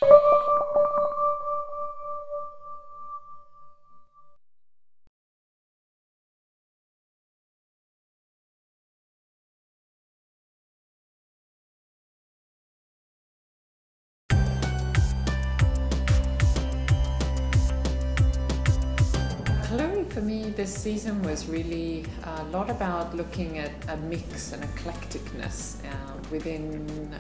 Chloe, for me, this season was really a lot about looking at a mix and eclecticness within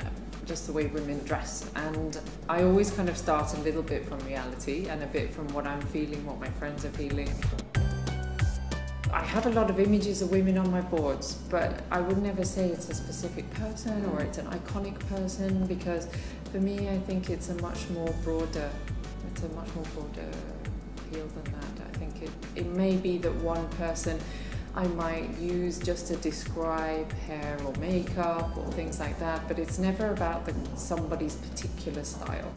just the way women dress. And I always kind of start a little bit from reality and a bit from what I'm feeling, what my friends are feeling. I have a lot of images of women on my boards, but I would never say it's a specific person or it's an iconic person, because for me, I think it's a much more broader appeal than that. I think it may be that one person I might use just to describe hair or makeup or things like that, but it's never about somebody's particular style.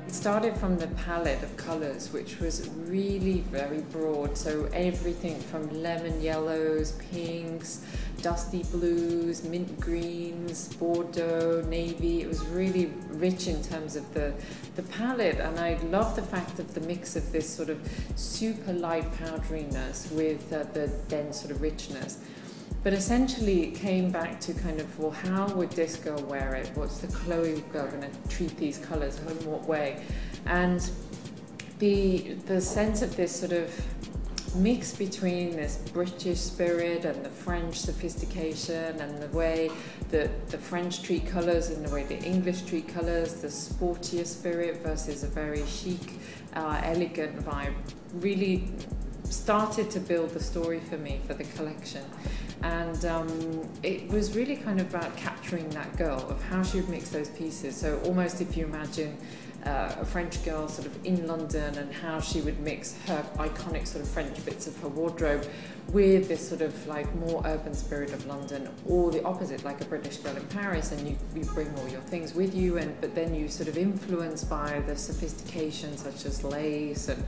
It started from the palette of colours, which was really very broad, so everything from lemon yellows, pinks, dusty blues, mint greens, Bordeaux, navy. It was really rich in terms of the palette, and I love the fact of the mix of this sort of super light powderiness with the dense sort of richness. But essentially it came back to kind of, well, how would this girl wear it? What's the Chloe girl going to treat these colours? In what way? And the sense of this sort of mix between this British spirit and the French sophistication, and the way that the French treat colours and the way the English treat colours, the sportier spirit versus a very chic, elegant vibe, really started to build the story for me for the collection. And it was really kind of about capturing that girl, of how she would mix those pieces. So almost if you imagine a French girl sort of in London, and how she would mix her iconic sort of French bits of her wardrobe with this sort of like more urban spirit of London, or the opposite, like a British girl in Paris, and you bring all your things with you, but then you sort of influenced by the sophistication such as lace and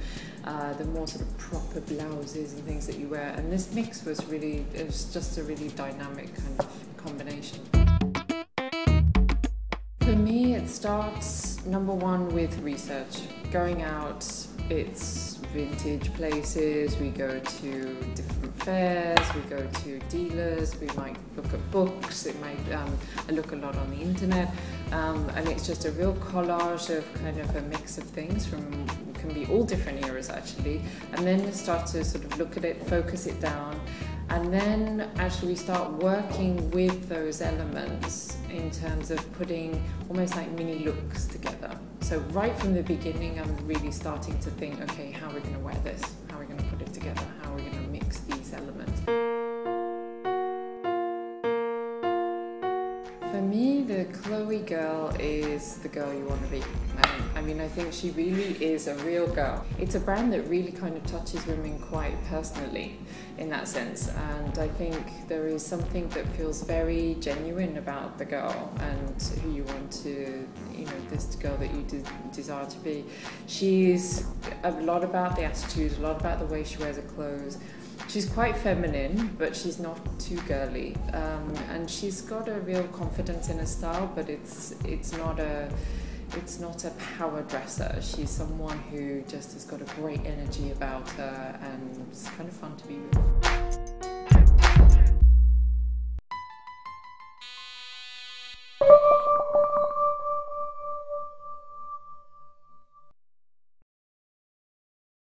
the more sort of proper blouses and things that you wear. And this mix was really, it was just a really dynamic kind of combination. For me, it starts, number one, with research. Going out, it's vintage places, we go to different fairs, we go to dealers, we might look at books, it might, I look a lot on the internet, and it's just a real collage of kind of a mix of things from, can be all different eras actually, and then you start to sort of look at it, focus it down, and then actually start working with those elements in terms of putting almost like mini looks together. So right from the beginning, I'm really starting to think, okay, how are we going to wear this? How are we going to put it together? How are we going to mix these elements? For me, the Chloe girl is the girl you want to be. I mean, I think she really is a real girl. It's a brand that really kind of touches women quite personally in that sense, and I think there is something that feels very genuine about the girl and who you want to, you know, this girl that you desire to be. She's a lot about the attitude, a lot about the way she wears her clothes. She's quite feminine, but she's not too girly, and she's got a real confidence in her style, but it's not a power dresser. She's someone who just has got a great energy about her, and it's kind of fun to be with.